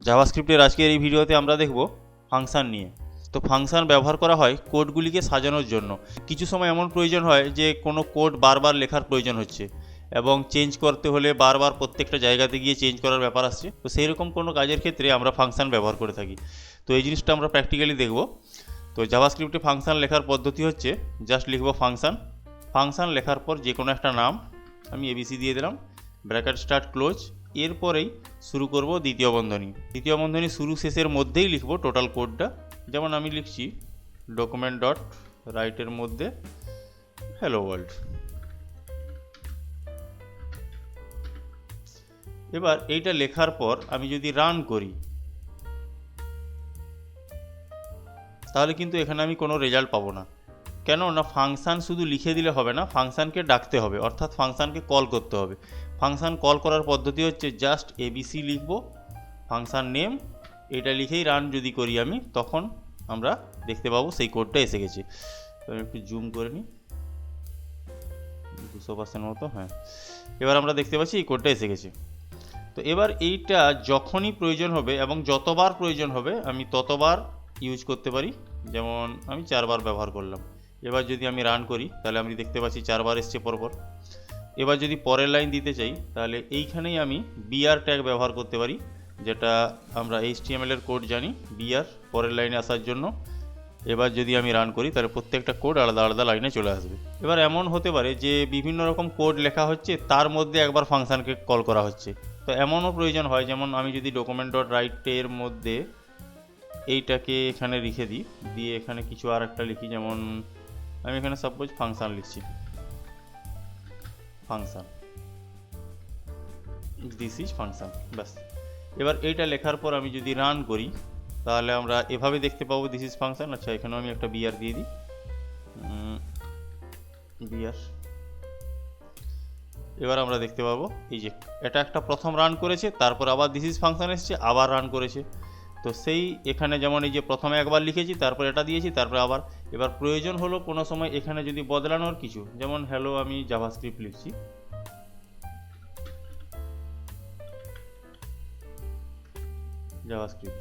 জাভাস্ক্রিপ্টের আজকের এই ভিডিওতে আমরা দেখব ফাংশন নিয়ে। তো ফাংশন ব্যবহার করা হয় কোডগুলিকে সাজানোর জন্য। কিছু সময় এমন প্রয়োজন হয় যে কোনো কোড বারবার লেখার প্রয়োজন হচ্ছে এবং চেঞ্জ করতে হলে বারবার প্রত্যেকটা জায়গাতে গিয়ে চেঞ্জ করার ব্যাপার আসছে। তো সেই রকম কোনো কাজের ক্ষেত্রে আমরা ফাংশন ব্যবহার করে থাকি। তো এই জিনিসটা আমরা প্র্যাকটিক্যালি দেখব। তো জাভাস্ক্রিপ্টে ফাংশন লেখার পদ্ধতি হচ্ছে জাস্ট লিখব ফাংশন। ফাংশন লেখার পর যে কোনো একটা নাম, আমি এবিসি দিয়ে দিলাম, ব্র্যাকেট স্টার্ট ক্লোজ। এরপরেই শুরু করব দ্বিতীয় বন্ধনী। দ্বিতীয় বন্ধনী শুরু শেষের মধ্যেই লিখব টোটাল কোডটা। যেমন আমি লিখছি ডকুমেন্ট ডট রাইটের মধ্যে হ্যালো ওয়ার্ল্ড। এবার এইটা লেখার পর আমি যদি রান করি তাহলে কিন্তু এখানে আমি কোনো রেজাল্ট পাবো না। কেন না, ফাংশান শুধু লিখে দিলে হবে না, ফাংশানকে ডাকতে হবে, অর্থাৎ ফাংশানকে কল করতে হবে। ফাংশান কল করার পদ্ধতি হচ্ছে জাস্ট এবিসি লিখব, ফাংশান নেম, এটা লিখেই রান যদি করি আমি, তখন আমরা দেখতে পাবো সেই কোডটা এসে গেছে। আমি একটু জুম করে নিই, 200% মতো, হ্যাঁ, এবার আমরা দেখতে পাচ্ছি এই কোডটা এসে গেছে। তো এবার এইটা যখনই প্রয়োজন হবে এবং যতবার প্রয়োজন হবে আমি ততবার ইউজ করতে পারি। যেমন আমি 4 বার ব্যবহার করলাম। এবার যদি আমি রান করি তাহলে আমি দেখতে পাচ্ছি 4 বার এসছে পরপর। এবার যদি পরের লাইন দিতে চাই তাহলে এইখানেই আমি বিআর ট্যাগ ব্যবহার করতে পারি, যেটা আমরা HTML এর কোড জানি বিআর পরের লাইনে আসার জন্য। এবার যদি আমি রান করি তাহলে প্রত্যেকটা কোড আলাদা আলাদা লাইনে চলে আসবে। এবার এমন হতে পারে যে বিভিন্ন রকম কোড লেখা হচ্ছে, তার মধ্যে একবার ফাংশানকে কল করা হচ্ছে। তো এমনও প্রয়োজন হয়, যেমন আমি যদি ডকুমেন্ট ডট রাইটের মধ্যে এইটাকে এখানে লিখে দিই, দিয়ে এখানে কিছু আর একটা লিখি, যেমন আমি এখানে সাপোজ ফাংশান লিখছি, ফাংশান, দিস ইজ ফাংশান, ব্যাস। এবার এইটা লেখার পর আমি যদি রান করি তাহলে আমরা এভাবে দেখতে পাবো দিস ইজ ফাংশন। আচ্ছা, এখানেও আমি একটা বিআর দিয়ে দিই, বিআর। এবার আমরা দেখতে পাবো এই যে এটা একটা প্রথম রান করেছে, তারপর আবার দিস ইজ ফাংশন এসেছে, আবার রান করেছে। তো সেই এখানে যেমন এই যে প্রথমে একবার লিখেছি, তারপর এটা দিয়েছি, তারপর আবার। এবার প্রয়োজন হলো কোনো সময় এখানে যদি বদলানোর কিছু, যেমন হ্যালো আমি জাভাস্ক্রিপ্ট লিখছি, জাভাস্ক্রিপ্ট।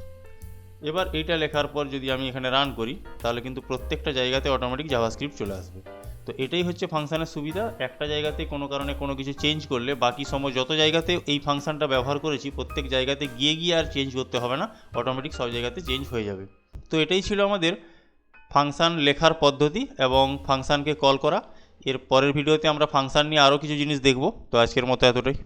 এবার এইটা লেখার পর যদি আমি এখানে রান করি তাহলে কিন্তু প্রত্যেকটা জায়গাতে অটোমেটিক জাভাস্ক্রিপ্ট চলে আসবে। তো এটাই হচ্ছে ফাংশানের সুবিধা। একটা জায়গাতে কোনো কারণে কোনো কিছু চেঞ্জ করলে বাকি সময় যত জায়গাতে এই ফাংশানটা ব্যবহার করেছি প্রত্যেক জায়গাতে গিয়ে গিয়ে আর চেঞ্জ করতে হবে না, অটোমেটিক সব জায়গাতে চেঞ্জ হয়ে যাবে। তো এটাই ছিল আমাদের ফাংশান লেখার পদ্ধতি এবং ফাংশানকে কল করা। এর পরের ভিডিওতে আমরা ফাংশান নিয়ে আরও কিছু জিনিস দেখব। তো আজকের মতো এতটাই।